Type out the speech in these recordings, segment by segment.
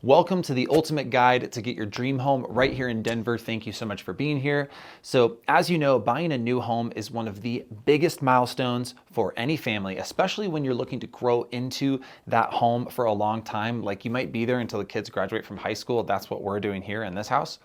Welcome to the ultimate guide to get your dream home right here in Denver. Thank you so much for being here. So as you know, buying a new home is one of the biggest milestones for any family, especially when you're looking to grow into that home for a long time. Like you might be there until the kids graduate from high school. That's what we're doing here in this house.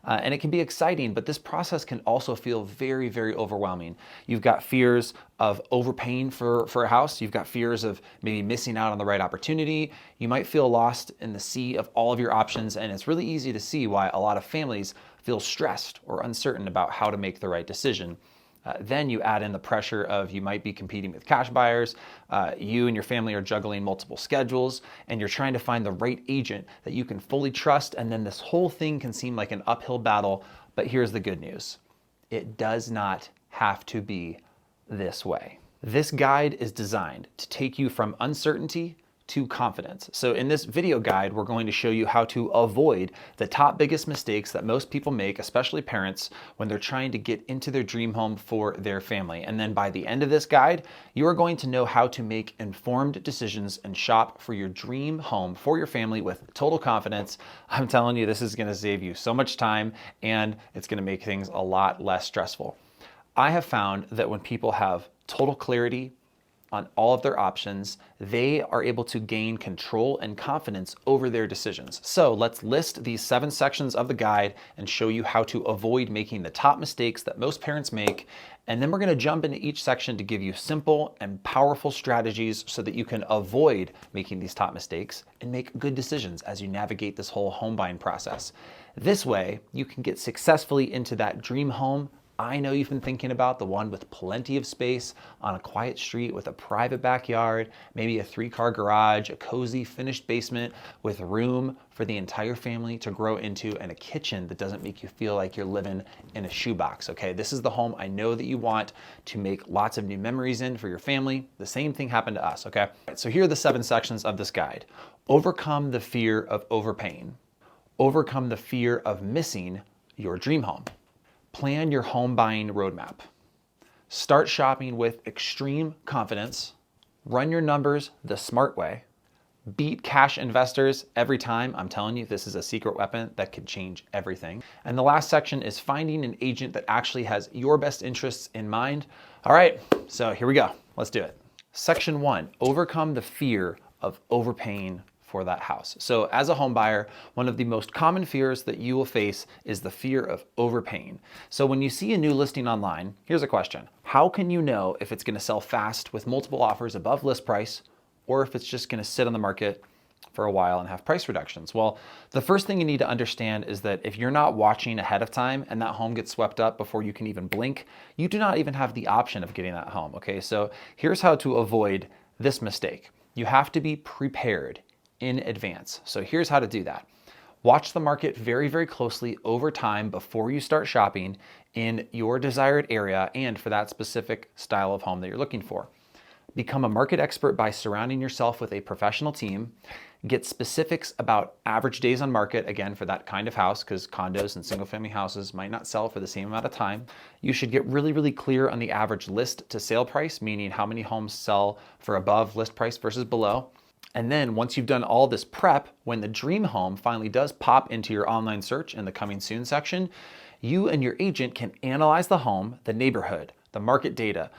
And it can be exciting, but this process can also feel very, very overwhelming. You've got fears of overpaying for a house. You've got fears of maybe missing out on the right opportunity. You might feel lost in the sea of all of your options, and it's really easy to see why a lot of families feel stressed or uncertain about how to make the right decision. Then you add in the pressure of you might be competing with cash buyers, you and your family are juggling multiple schedules, and you're trying to find the right agent that you can fully trust, and then this whole thing can seem like an uphill battle. But here's the good news. It does not have to be this way. This guide is designed to take you from uncertainty to confidence. So in this video guide, we're going to show you how to avoid the top biggest mistakes that most people make, especially parents, when they're trying to get into their dream home for their family. And then by the end of this guide, you are going to know how to make informed decisions and shop for your dream home for your family with total confidence. I'm telling you, this is going to save you so much time and it's going to make things a lot less stressful. I have found that when people have total clarity on all of their options, they are able to gain control and confidence over their decisions. So let's list these 7 sections of the guide and show you how to avoid making the top mistakes that most parents make. And then we're gonna jump into each section to give you simple and powerful strategies so that you can avoid making these top mistakes and make good decisions as you navigate this whole home buying process. This way, you can get successfully into that dream home I know you've been thinking about, the one with plenty of space on a quiet street with a private backyard, maybe a 3-car garage, a cozy finished basement with room for the entire family to grow into, and a kitchen that doesn't make you feel like you're living in a shoebox, okay? This is the home I know that you want to make lots of new memories in for your family. The same thing happened to us, okay? So here are the 7 sections of this guide. Overcome the fear of overpaying. Overcome the fear of missing your dream home. Plan your home buying roadmap. Start shopping with extreme confidence. Run your numbers the smart way. Beat cash investors every time. I'm telling you, this is a secret weapon that could change everything. And the last section is finding an agent that actually has your best interests in mind. All right, so here we go. Let's do it. Section 1, overcome the fear of overpaying for that house. So as a home buyer, one of the most common fears that you will face is the fear of overpaying. So when you see a new listing online, here's a question. How can you know if it's gonna sell fast with multiple offers above list price, or if it's just gonna sit on the market for a while and have price reductions? Well, the first thing you need to understand is that if you're not watching ahead of time and that home gets swept up before you can even blink, you do not even have the option of getting that home, okay? So here's how to avoid this mistake. You have to be prepared in advance. So here's how to do that. Watch the market very, very closely over time before you start shopping in your desired area and for that specific style of home that you're looking for. Become a market expert by surrounding yourself with a professional team. Get specifics about average days on market, again, for that kind of house, because condos and single family houses might not sell for the same amount of time. You should get really, really clear on the average list to sale price, meaning how many homes sell for above list price versus below. And then once you've done all this prep, when the dream home finally does pop into your online search in the coming soon section, you and your agent can analyze the home, the neighborhood, the market data,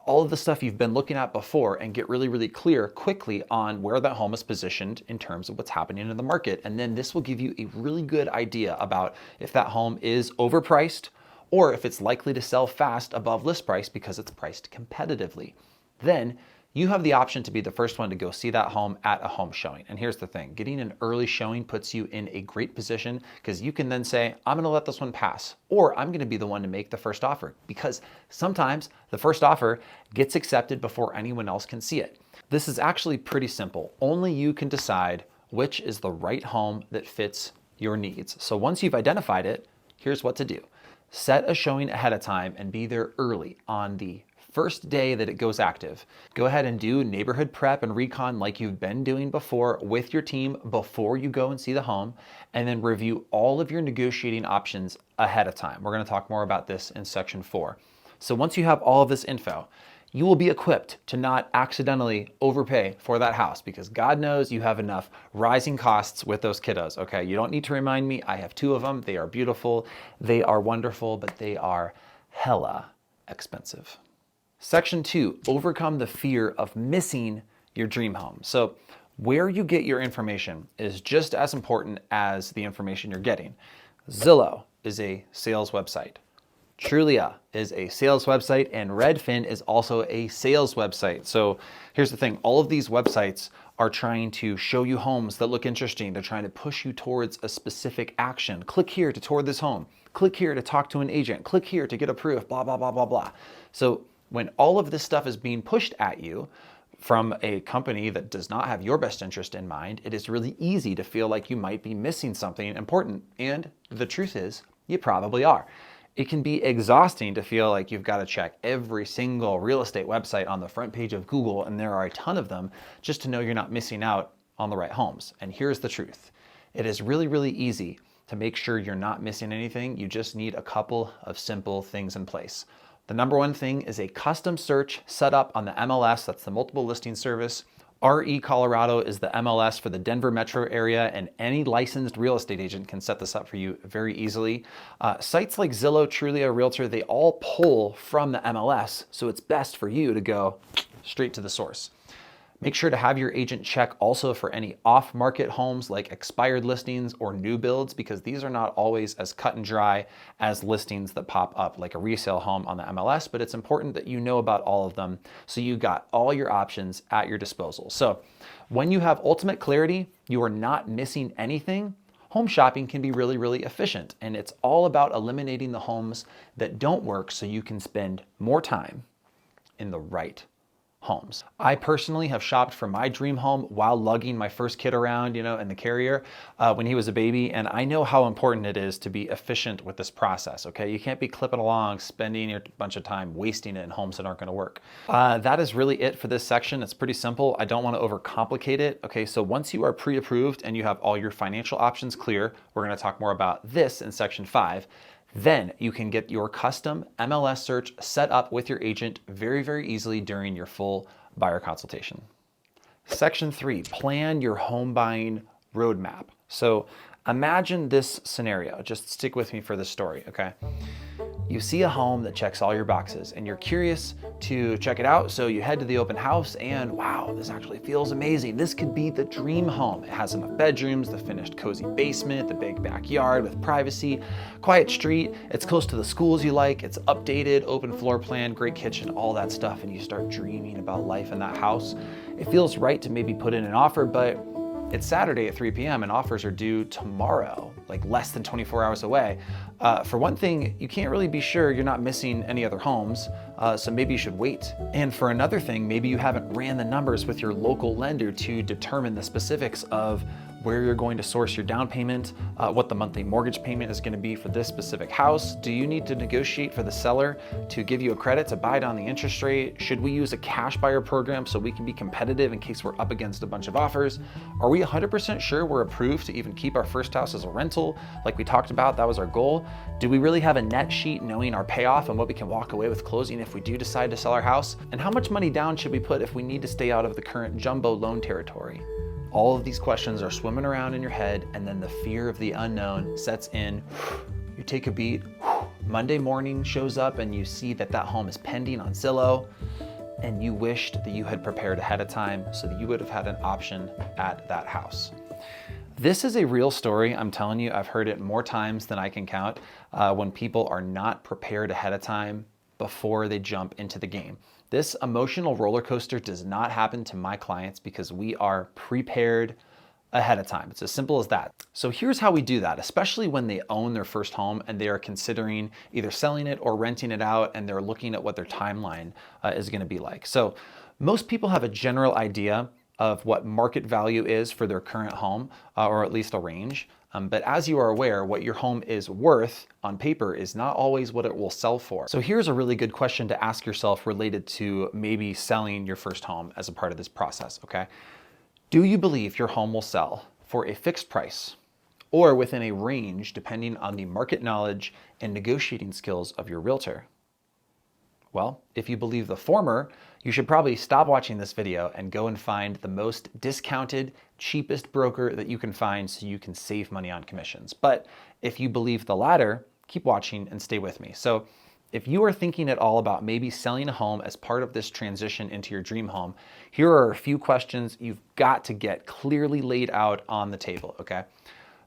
all of the stuff you've been looking at before, and get really, really clear quickly on where that home is positioned in terms of what's happening in the market. And then this will give you a really good idea about if that home is overpriced or if it's likely to sell fast above list price because it's priced competitively. Then you have the option to be the first one to go see that home at a home showing. And here's the thing, getting an early showing puts you in a great position because you can then say, I'm gonna let this one pass, or I'm gonna be the one to make the first offer, because sometimes the first offer gets accepted before anyone else can see it. This is actually pretty simple. Only you can decide which is the right home that fits your needs. So once you've identified it, here's what to do. Set a showing ahead of time and be there early on the first day that it goes active. Go ahead and do neighborhood prep and recon like you've been doing before with your team before you go and see the home, and then review all of your negotiating options ahead of time. We're gonna talk more about this in section 4. So once you have all of this info, you will be equipped to not accidentally overpay for that house, because God knows you have enough rising costs with those kiddos, okay? You don't need to remind me. I have 2 of them. They are beautiful. They are wonderful, but they are hella expensive. Section 2, overcome the fear of missing your dream home. So where you get your information is just as important as the information you're getting. Zillow is a sales website. Trulia is a sales website, and Redfin is also a sales website. So here's the thing, all of these websites are trying to show you homes that look interesting. They're trying to push you towards a specific action. Click here to tour this home. Click here to talk to an agent. Click here to get approved, blah, blah, blah, blah, blah. So when all of this stuff is being pushed at you from a company that does not have your best interest in mind, it is really easy to feel like you might be missing something important. And the truth is, you probably are. It can be exhausting to feel like you've got to check every single real estate website on the front page of Google, and there are a ton of them, just to know you're not missing out on the right homes. And here's the truth. It is really, really easy to make sure you're not missing anything. You just need a couple of simple things in place. The number one thing is a custom search set up on the MLS, that's the multiple listing service. RE Colorado is the MLS for the Denver metro area, and any licensed real estate agent can set this up for you very easily. Sites like Zillow, Trulia, Realtor, they all pull from the MLS, so it's best for you to go straight to the source. Make sure to have your agent check also for any off-market homes like expired listings or new builds, because these are not always as cut and dry as listings that pop up like a resale home on the MLS, but it's important that you know about all of them so you got all your options at your disposal. So when you have ultimate clarity, you are not missing anything. Home shopping can be really, really efficient, and it's all about eliminating the homes that don't work so you can spend more time in the right homes. I personally have shopped for my dream home while lugging my first kid around, in the carrier when he was a baby, and I know how important it is to be efficient with this process, okay? You can't be clipping along, spending a bunch of time, wasting it in homes that aren't gonna work. That is really it for this section. It's pretty simple. I don't wanna overcomplicate it, okay? So once you are pre-approved and you have all your financial options clear, we're gonna talk more about this in section 5. Then you can get your custom MLS search set up with your agent very, very easily during your full buyer consultation. Section 3, plan your home buying roadmap. So imagine this scenario. Just stick with me for this story, okay? You see a home that checks all your boxes and you're curious to check it out. So you head to the open house and wow, this actually feels amazing. This could be the dream home. It has enough bedrooms, the finished cozy basement, the big backyard with privacy, quiet street. It's close to the schools you like. It's updated, open floor plan, great kitchen, all that stuff. And you start dreaming about life in that house. It feels right to maybe put in an offer, but it's Saturday at 3 p.m. and offers are due tomorrow, like less than 24 hours away. For one thing, you can't really be sure you're not missing any other homes, so maybe you should wait. And for another thing, maybe you haven't ran the numbers with your local lender to determine the specifics of where you're going to source your down payment, what the monthly mortgage payment is going to be for this specific house. Do you need to negotiate for the seller to give you a credit to buy down the interest rate? Should we use a cash buyer program so we can be competitive in case we're up against a bunch of offers? Are we 100% sure we're approved to even keep our first house as a rental? Like we talked about, that was our goal. Do we really have a net sheet knowing our payoff and what we can walk away with closing if we do decide to sell our house? And how much money down should we put if we need to stay out of the current jumbo loan territory? All of these questions are swimming around in your head, and then the fear of the unknown sets in. You take a beat, Monday morning shows up and you see that that home is pending on Zillow, and you wished that you had prepared ahead of time so that you would have had an option at that house. This is a real story. I'm telling you, I've heard it more times than I can count when people are not prepared ahead of time before they jump into the game. This emotional roller coaster does not happen to my clients because we are prepared ahead of time. It's as simple as that. So here's how we do that, especially when they own their first home and they are considering either selling it or renting it out, and they're looking at what their timeline is going to be like. So most people have a general idea of what market value is for their current home, or at least a range. But as you are aware, what your home is worth on paper is not always what it will sell for. So here's a really good question to ask yourself related to maybe selling your first home as a part of this process, okay? Do you believe your home will sell for a fixed price or within a range depending on the market knowledge and negotiating skills of your realtor? Well, if you believe the former, you should probably stop watching this video and go and find the most discounted, cheapest broker that you can find so you can save money on commissions. But if you believe the latter, keep watching and stay with me. So if you are thinking at all about maybe selling a home as part of this transition into your dream home, here are a few questions you've got to get clearly laid out on the table, okay?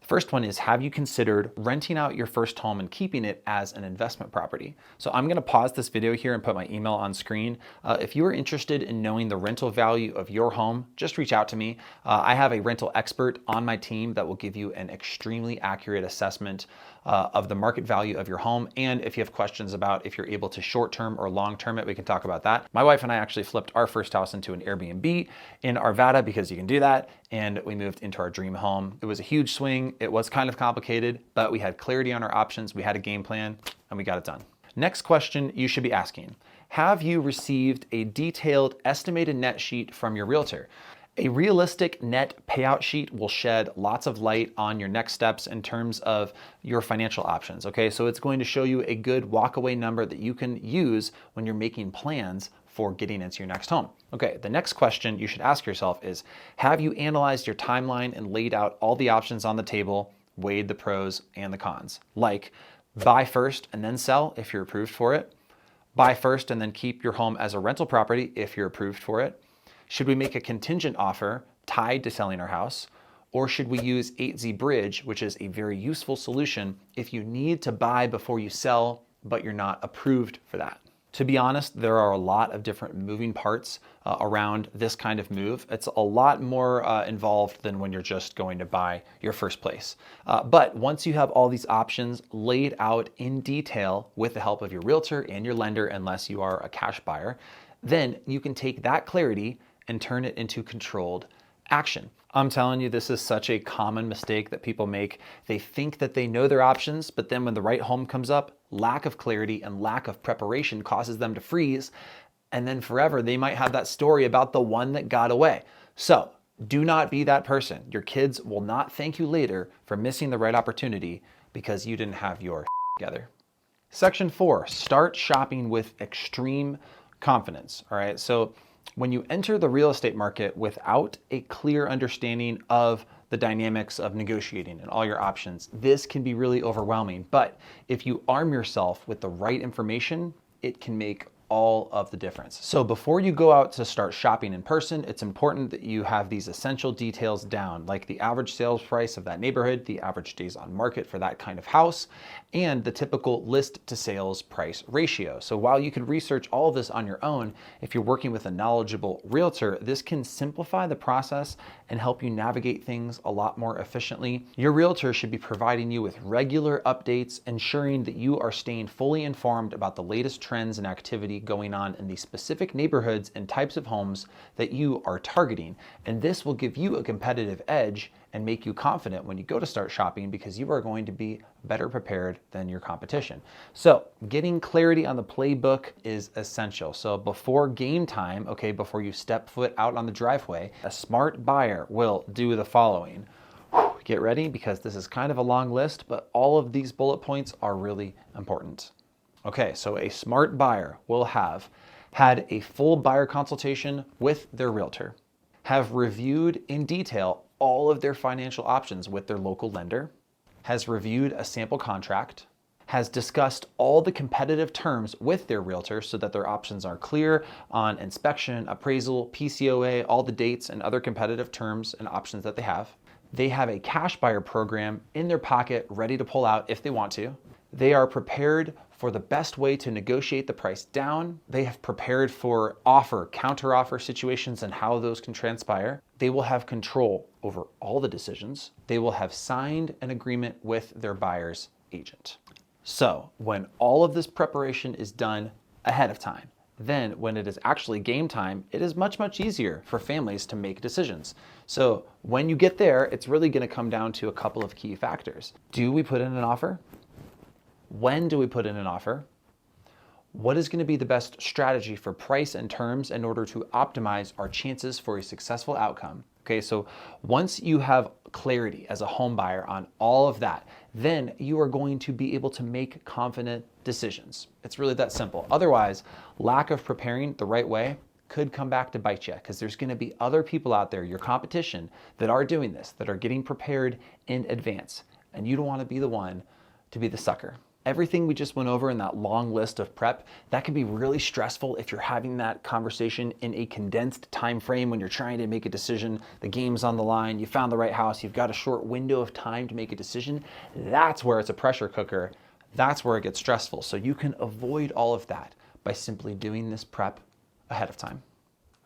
First one is, have you considered renting out your first home and keeping it as an investment property? So I'm gonna pause this video here and put my email on screen. If you are interested in knowing the rental value of your home, just reach out to me. I have a rental expert on my team that will give you an extremely accurate assessment of the market value of your home. And if you have questions about if you're able to short-term or long-term it, we can talk about that. My wife and I actually flipped our first house into an Airbnb in Arvada because you can do that. And we moved into our dream home. It was a huge swing. It was kind of complicated, but we had clarity on our options. We had a game plan and we got it done. Next question you should be asking, have you received a detailed estimated net sheet from your realtor? A realistic net payout sheet will shed lots of light on your next steps in terms of your financial options, okay? So it's going to show you a good walkaway number that you can use when you're making plans for getting into your next home. Okay, the next question you should ask yourself is, have you analyzed your timeline and laid out all the options on the table, weighed the pros and the cons? Like, buy first and then sell if you're approved for it. Buy first and then keep your home as a rental property if you're approved for it. Should we make a contingent offer tied to selling our house? Or should we use 8Z Bridge, which is a very useful solution if you need to buy before you sell, but you're not approved for that? To be honest, there are a lot of different moving parts around this kind of move. It's a lot more involved than when you're just going to buy your first place. But once you have all these options laid out in detail with the help of your realtor and your lender, unless you are a cash buyer, then you can take that clarity and turn it into controlled action. I'm telling you, this is such a common mistake that people make. They think that they know their options, but then when the right home comes up, lack of clarity and lack of preparation causes them to freeze. And then forever, they might have that story about the one that got away. So do not be that person. Your kids will not thank you later for missing the right opportunity because you didn't have your together. Section 4, start shopping with extreme confidence. All right. So when you enter the real estate market without a clear understanding of the dynamics of negotiating and all your options, this can be really overwhelming. But if you arm yourself with the right information, it can make all of the difference. So before you go out to start shopping in person, it's important that you have these essential details down, like the average sales price of that neighborhood, the average days on market for that kind of house, and the typical list to sales price ratio. So while you can research all of this on your own, if you're working with a knowledgeable realtor, this can simplify the process and help you navigate things a lot more efficiently. Your realtor should be providing you with regular updates, ensuring that you are staying fully informed about the latest trends and activity going on in the specific neighborhoods and types of homes that you are targeting. And this will give you a competitive edge and make you confident when you go to start shopping because you are going to be better prepared than your competition. So getting clarity on the playbook is essential. So before game time, okay, before you step foot out on the driveway, a smart buyer will do the following. Get ready because this is kind of a long list, but all of these bullet points are really important. Okay, so a smart buyer will have had a full buyer consultation with their realtor, have reviewed in detail all of their financial options with their local lender, has reviewed a sample contract, has discussed all the competitive terms with their realtor so that their options are clear on inspection, appraisal, PCOA, all the dates and other competitive terms and options that they have. They have a cash buyer program in their pocket ready to pull out if they want to. They are prepared for the best way to negotiate the price down. They have prepared for offer, counteroffer situations and how those can transpire. They will have control over all the decisions. They will have signed an agreement with their buyer's agent. So when all of this preparation is done ahead of time, then when it is actually game time, it is much, much easier for families to make decisions. So when you get there, it's really going to come down to a couple of key factors. Do we put in an offer? When do we put in an offer? What is going to be the best strategy for price and terms in order to optimize our chances for a successful outcome? Okay, so once you have clarity as a home buyer on all of that, then you are going to be able to make confident decisions. It's really that simple. Otherwise, lack of preparing the right way could come back to bite you, because there's going to be other people out there, your competition, that are doing this, that are getting prepared in advance. And you don't want to be the one to be the sucker. Everything we just went over in that long list of prep, that can be really stressful if you're having that conversation in a condensed time frame when you're trying to make a decision. The game's on the line, you found the right house, you've got a short window of time to make a decision. That's where it's a pressure cooker. That's where it gets stressful. So you can avoid all of that by simply doing this prep ahead of time.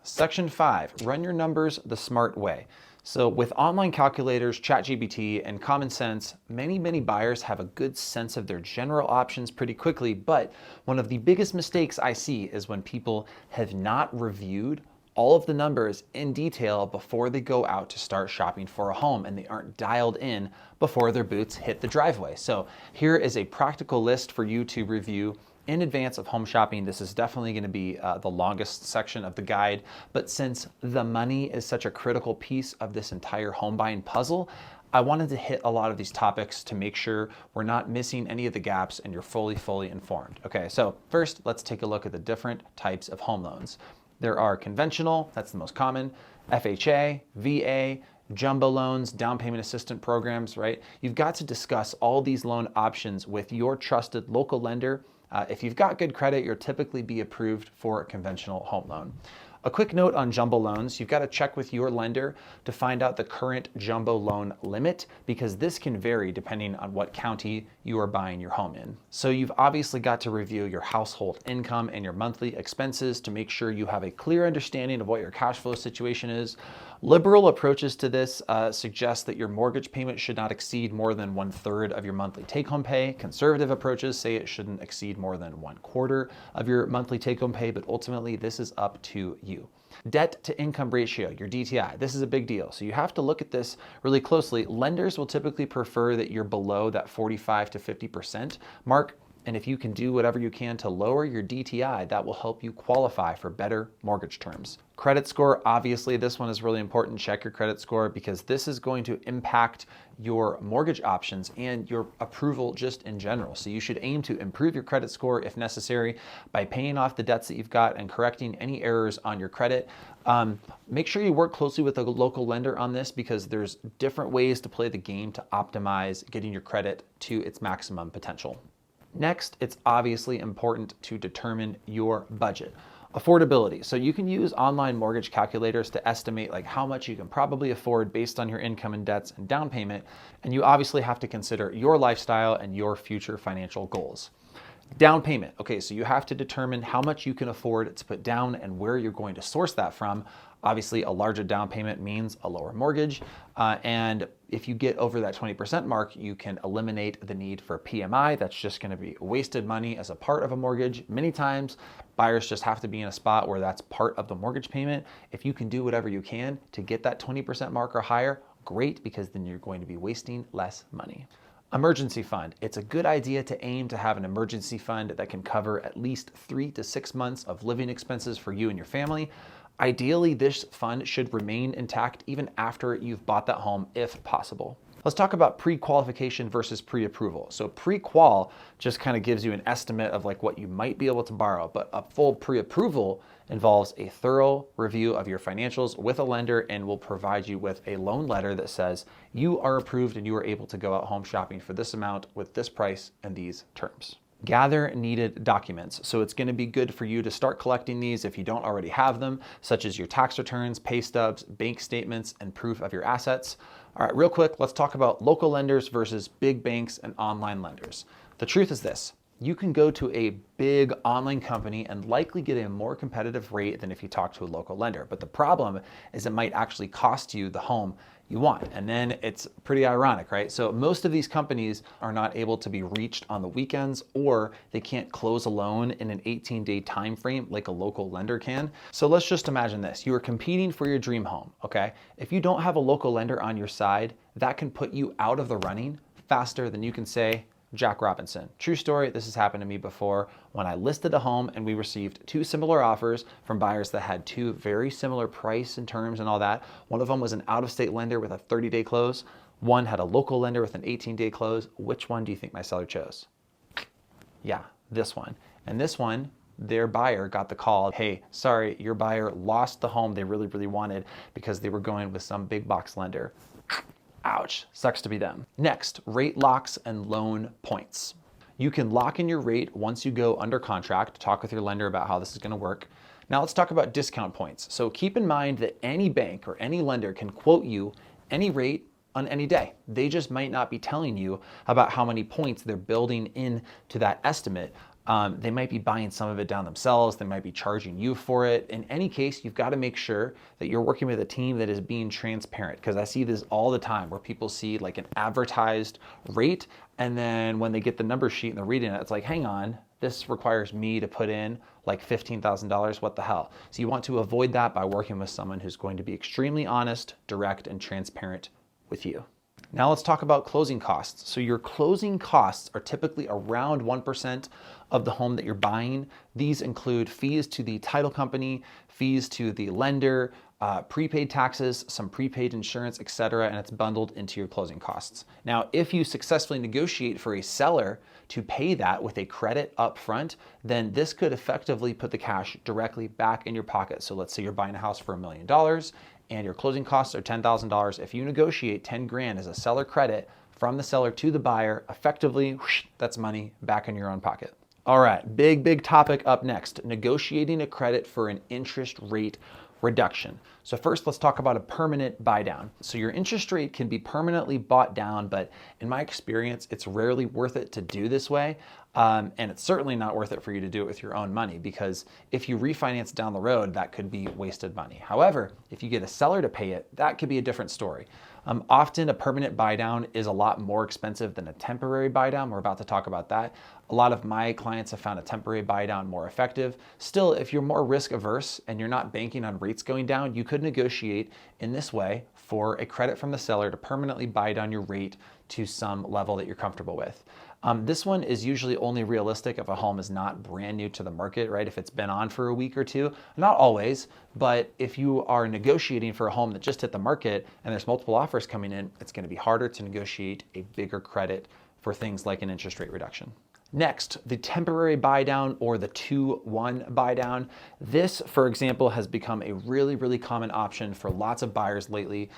Section 5, run your numbers the smart way. So with online calculators, ChatGPT, and common sense, many buyers have a good sense of their general options pretty quickly, but one of the biggest mistakes I see is when people have not reviewed all of the numbers in detail before they go out to start shopping for a home, and they aren't dialed in before their boots hit the driveway. So here is a practical list for you to review in advance of home shopping. This is definitely going to be the longest section of the guide, but since the money is such a critical piece of this entire home buying puzzle, I wanted to hit a lot of these topics to make sure we're not missing any of the gaps and you're fully informed. Okay, so first, let's take a look at the different types of home loans. There are conventional, that's the most common, FHA, VA, jumbo loans, down payment assistance programs, right? You've got to discuss all these loan options with your trusted local lender. If you've got good credit, you'll typically be approved for a conventional home loan. A quick note on jumbo loans, you've got to check with your lender to find out the current jumbo loan limit, because this can vary depending on what county you are buying your home in. So you've obviously got to review your household income and your monthly expenses to make sure you have a clear understanding of what your cash flow situation is. Liberal approaches to this suggest that your mortgage payment should not exceed more than 1/3 of your monthly take-home pay. Conservative approaches say it shouldn't exceed more than 1/4 of your monthly take-home pay, but ultimately this is up to you. Debt to income ratio, your DTI, this is a big deal. So you have to look at this really closely. Lenders will typically prefer that you're below that 45 to 50% mark. And if you can do whatever you can to lower your DTI, that will help you qualify for better mortgage terms. Credit score, obviously this one is really important. Check your credit score, because this is going to impact your mortgage options and your approval just in general. So you should aim to improve your credit score if necessary by paying off the debts that you've got and correcting any errors on your credit. Make sure you work closely with a local lender on this, because there's different ways to play the game to optimize getting your credit to its maximum potential. Next, it's obviously important to determine your budget. Affordability. So you can use online mortgage calculators to estimate like how much you can probably afford based on your income and debts and down payment. And you obviously have to consider your lifestyle and your future financial goals. Down payment. Okay, so you have to determine how much you can afford to put down and where you're going to source that from. Obviously, a larger down payment means a lower mortgage. And if you get over that 20% mark, you can eliminate the need for PMI. That's just going to be wasted money as a part of a mortgage. Many times, buyers just have to be in a spot where that's part of the mortgage payment. If you can do whatever you can to get that 20% mark or higher, great, because then you're going to be wasting less money. Emergency fund. It's a good idea to aim to have an emergency fund that can cover at least 3 to 6 months of living expenses for you and your family. Ideally, this fund should remain intact even after you've bought that home, if possible. Let's talk about pre-qualification versus pre-approval. So pre-qual just kind of gives you an estimate of like what you might be able to borrow, but a full pre-approval involves a thorough review of your financials with a lender and will provide you with a loan letter that says you are approved and you are able to go out home shopping for this amount with this price and these terms. Gather needed documents. So it's going to be good for you to start collecting these if you don't already have them, such as your tax returns, pay stubs, bank statements, and proof of your assets. All right, real quick, let's talk about local lenders versus big banks and online lenders. The truth is this: you can go to a big online company and likely get a more competitive rate than if you talk to a local lender. But the problem is it might actually cost you the home you want. And then it's pretty ironic, right? So most of these companies are not able to be reached on the weekends, or they can't close a loan in an 18-day time frame like a local lender can. So let's just imagine this. You are competing for your dream home, okay? If you don't have a local lender on your side, that can put you out of the running faster than you can say, Jack Robinson. True story, this has happened to me before when I listed a home and we received 2 similar offers from buyers that had 2 very similar price and terms and all that. One of them was an out-of-state lender with a 30-day close. One had a local lender with an 18-day close. Which one do you think my seller chose? Yeah, this one. And this one, their buyer got the call, hey, sorry, your buyer lost the home they really, really wanted because they were going with some big box lender. Ouch, sucks to be them. Next, rate locks and loan points. You can lock in your rate once you go under contract. Talk with your lender about how this is going to work. Now let's talk about discount points. So keep in mind that any bank or any lender can quote you any rate on any day. They just might not be telling you about how many points they're building into that estimate. They might be buying some of it down themselves. They might be charging you for it. In any case, you've got to make sure that you're working with a team that is being transparent, because I see this all the time where people see like an advertised rate, and then when they get the number sheet and they're reading it, it's like, hang on, this requires me to put in like $15,000. What the hell? So you want to avoid that by working with someone who's going to be extremely honest, direct, and transparent with you. Now let's talk about closing costs. So your closing costs are typically around 1% of the home that you're buying. These include fees to the title company, fees to the lender, prepaid taxes, some prepaid insurance, etc., and it's bundled into your closing costs. Now, if you successfully negotiate for a seller to pay that with a credit up front, then this could effectively put the cash directly back in your pocket. So let's say you're buying a house for $1 million and your closing costs are $10,000. If you negotiate 10 grand as a seller credit from the seller to the buyer, effectively, whoosh, that's money back in your own pocket. All right, big topic up next, negotiating a credit for an interest rate reduction. So first, let's talk about a permanent buy down. So your interest rate can be permanently bought down, but in my experience, it's rarely worth it to do this way. And it's certainly not worth it for you to do it with your own money, because if you refinance down the road, that could be wasted money. However, if you get a seller to pay it, that could be a different story. Often a permanent buy down is a lot more expensive than a temporary buy down. We're about to talk about that. A lot of my clients have found a temporary buy down more effective. Still, if you're more risk averse and you're not banking on rates going down, you could negotiate in this way for a credit from the seller to permanently buy down your rate to some level that you're comfortable with. This one is usually only realistic if a home is not brand new to the market, right? If it's been on for a week or two, not always, but if you are negotiating for a home that just hit the market and there's multiple offers coming in, it's going to be harder to negotiate a bigger credit for things like an interest rate reduction. Next, the temporary buy down or the 2-1 buy down. This, for example, has become a really common option for lots of buyers lately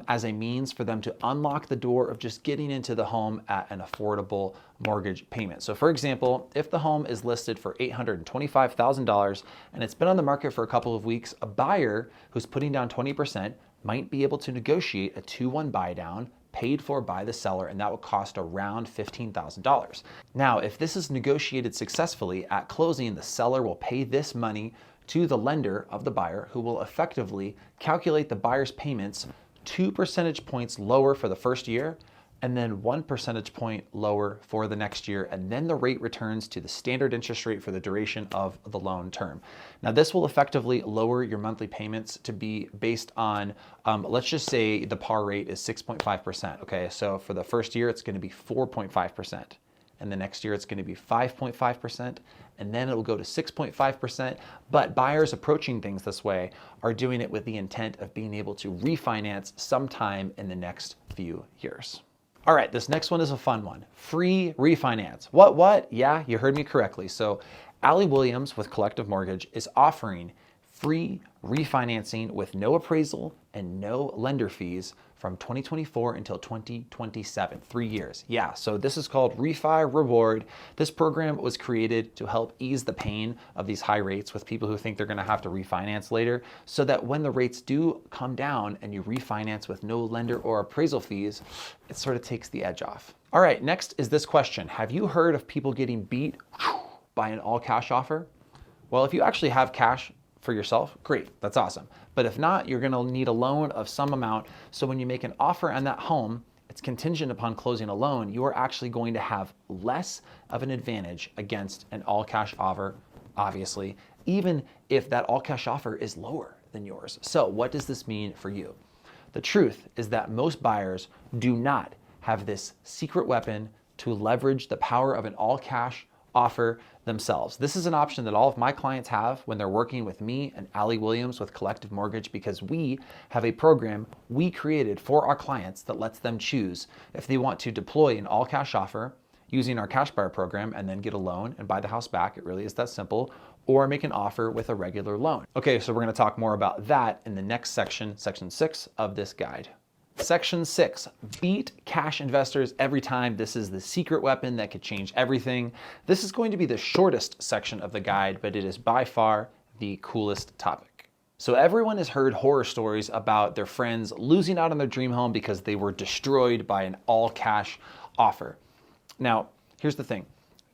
as a means for them to unlock the door of just getting into the home at an affordable mortgage payment. So for example, if the home is listed for $825,000 and it's been on the market for a couple of weeks, a buyer who's putting down 20% might be able to negotiate a 2-1 buy down paid for by the seller, and that would cost around $15,000. Now, if this is negotiated successfully at closing, the seller will pay this money to the lender of the buyer, who will effectively calculate the buyer's payments 2 percentage points lower for the first year and then 1 percentage point lower for the next year, and then the rate returns to the standard interest rate for the duration of the loan term. Now, this will effectively lower your monthly payments to be based on, let's just say the par rate is 6.5%, okay? So for the first year, it's gonna be 4.5%, and the next year it's gonna be 5.5%, and then it will go to 6.5%, but buyers approaching things this way are doing it with the intent of being able to refinance sometime in the next few years. All right, this next one is a fun one. Free refinance. What? Yeah, you heard me correctly. So Allie Williams with Collective Mortgage is offering free refinancing with no appraisal and no lender fees from 2024 until 2027, 3 years. Yeah, so this is called Refi Reward. This program was created to help ease the pain of these high rates with people who think they're gonna have to refinance later, so that when the rates do come down and you refinance with no lender or appraisal fees, it sort of takes the edge off. All right, next is this question. Have you heard of people getting beat by an all cash offer? Well, if you actually have cash for yourself, great, that's awesome. But if not, you're gonna need a loan of some amount. So when you make an offer on that home, it's contingent upon closing a loan, you are actually going to have less of an advantage against an all cash offer, obviously, even if that all cash offer is lower than yours. So what does this mean for you? The truth is that most buyers do not have this secret weapon to leverage the power of an all cash offer themselves. This is an option that all of my clients have when they're working with me and Allie Williams with Collective Mortgage, because we have a program we created for our clients that lets them choose if they want to deploy an all cash offer using our cash buyer program and then get a loan and buy the house back. It really is that simple. Or make an offer with a regular loan. Okay, so we're gonna talk more about that in the next section, section 6 of this guide. Section 6, beat cash investors every time. This is the secret weapon that could change everything. This is going to be the shortest section of the guide, but it is by far the coolest topic. So everyone has heard horror stories about their friends losing out on their dream home because they were destroyed by an all-cash offer. Now, here's the thing.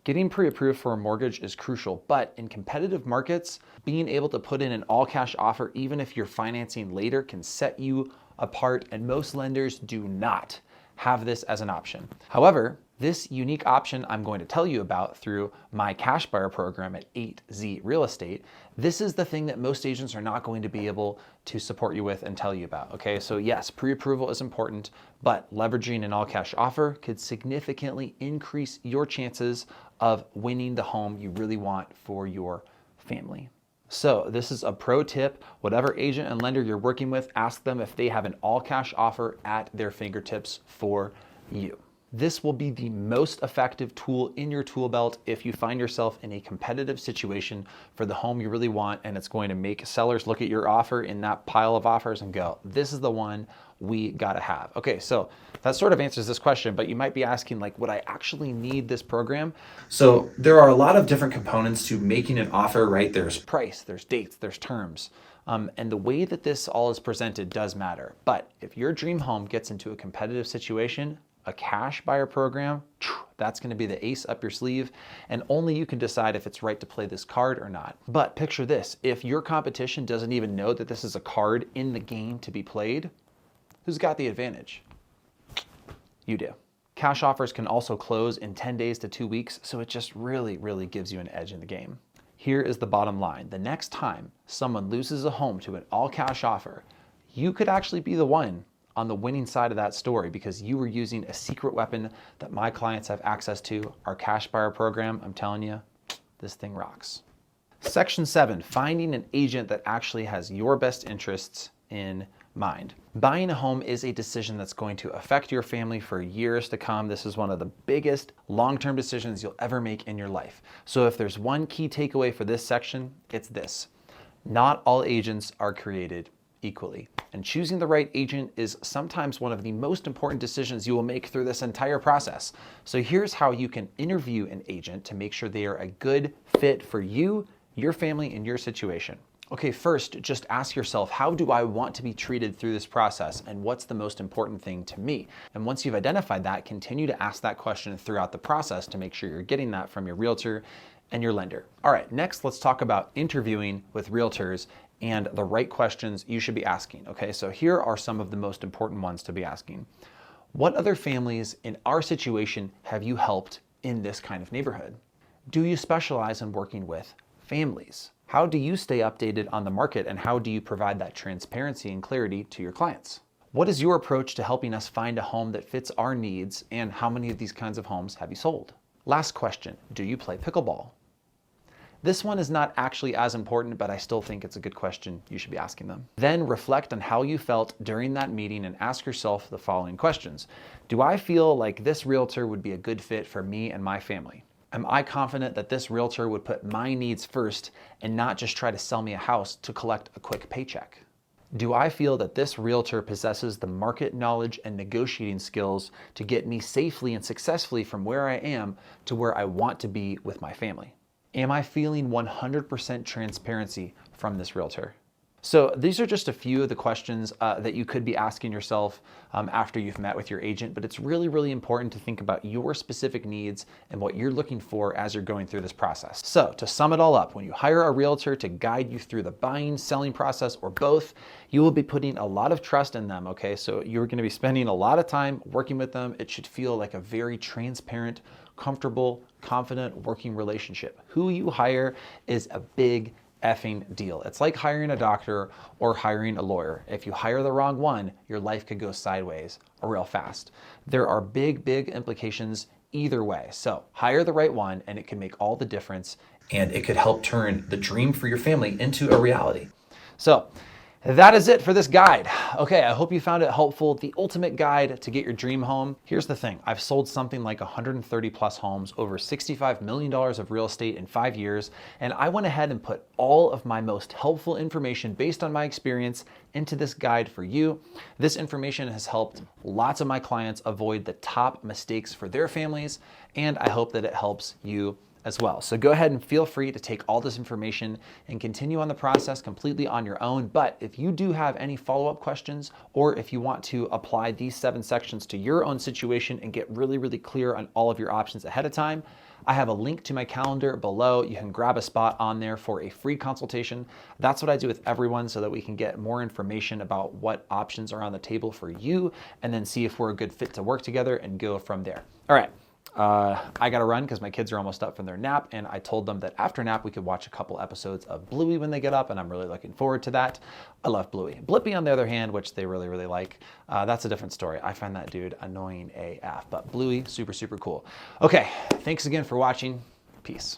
Getting pre-approved for a mortgage is crucial, but in competitive markets, being able to put in an all-cash offer, even if you're financing later, can set you apart, and most lenders do not have this as an option. However, this unique option I'm going to tell you about through my cash buyer program at 8Z Real Estate, this is the thing that most agents are not going to be able to support you with and tell you about, okay? So yes, pre-approval is important, but leveraging an all-cash offer could significantly increase your chances of winning the home you really want for your family. So this is a pro tip. Whatever agent and lender you're working with, ask them if they have an all-cash offer at their fingertips for you. This will be the most effective tool in your tool belt if you find yourself in a competitive situation for the home you really want, and it's going to make sellers look at your offer in that pile of offers and go, this is the one we gotta have. Okay, so that sort of answers this question, but you might be asking, like, would I actually need this program? So there are a lot of different components to making an offer, right? There's price, there's dates, there's terms. And the way that this all is presented does matter. But if your dream home gets into a competitive situation, a cash buyer program, that's gonna be the ace up your sleeve, and only you can decide if it's right to play this card or not. But picture this, if your competition doesn't even know that this is a card in the game to be played, who's got the advantage? You do. Cash offers can also close in 10 days to 2 weeks, so it just really, really gives you an edge in the game. Here is the bottom line. The next time someone loses a home to an all-cash offer, you could actually be the one on the winning side of that story because you were using a secret weapon that my clients have access to, our cash buyer program. I'm telling you, this thing rocks. Section 7, finding an agent that actually has your best interests in mind. Buying a home is a decision that's going to affect your family for years to come. This is one of the biggest long-term decisions you'll ever make in your life. So if there's one key takeaway for this section, it's this. Not all agents are created equally. And choosing the right agent is sometimes one of the most important decisions you will make through this entire process. So here's how you can interview an agent to make sure they are a good fit for you, your family, and your situation. Okay, first, just ask yourself, how do I want to be treated through this process, and what's the most important thing to me? And once you've identified that, continue to ask that question throughout the process to make sure you're getting that from your realtor and your lender. All right, next let's talk about interviewing with realtors and the right questions you should be asking. Okay, so here are some of the most important ones to be asking. What other families in our situation have you helped in this kind of neighborhood? Do you specialize in working with families? How do you stay updated on the market, and how do you provide that transparency and clarity to your clients? What is your approach to helping us find a home that fits our needs, and how many of these kinds of homes have you sold? Last question, do you play pickleball? This one is not actually as important, but I still think it's a good question you should be asking them. Then reflect on how you felt during that meeting and ask yourself the following questions. Do I feel like this realtor would be a good fit for me and my family? Am I confident that this realtor would put my needs first and not just try to sell me a house to collect a quick paycheck? Do I feel that this realtor possesses the market knowledge and negotiating skills to get me safely and successfully from where I am to where I want to be with my family? Am I feeling 100% transparency from this realtor? So these are just a few of the questions that you could be asking yourself after you've met with your agent, but it's really, really important to think about your specific needs and what you're looking for as you're going through this process. So to sum it all up, when you hire a realtor to guide you through the buying, selling process, or both, you will be putting a lot of trust in them, okay? So you're gonna be spending a lot of time working with them. It should feel like a very transparent, comfortable, confident working relationship. Who you hire is a big effing deal. It's like hiring a doctor or hiring a lawyer. If you hire the wrong one, your life could go sideways real fast. There are big, big implications either way. So hire the right one and it can make all the difference, and it could help turn the dream for your family into a reality. So That is it for this guide. Okay, I hope you found it helpful. The ultimate guide to get your dream home. Here's the thing. I've sold something like 130 plus homes, over $65 million of real estate in 5 years, and I went ahead and put all of my most helpful information based on my experience into this guide for you. This information has helped lots of my clients avoid the top mistakes for their families, and I hope that it helps you as well. So go ahead and feel free to take all this information and continue on the process completely on your own. But if you do have any follow-up questions, or if you want to apply these 7 sections to your own situation and get really, really clear on all of your options ahead of time, I have a link to my calendar below. You can grab a spot on there for a free consultation. That's what I do with everyone so that we can get more information about what options are on the table for you and then see if we're a good fit to work together and go from there. All right. I gotta run because my kids are almost up from their nap, and I told them that after nap we could watch a couple episodes of Bluey when they get up, and I'm really looking forward to that. I love Bluey. Blippi, on the other hand, which they really, really like, that's a different story. I find that dude annoying AF, but Bluey, super, super cool. Okay, thanks again for watching. Peace.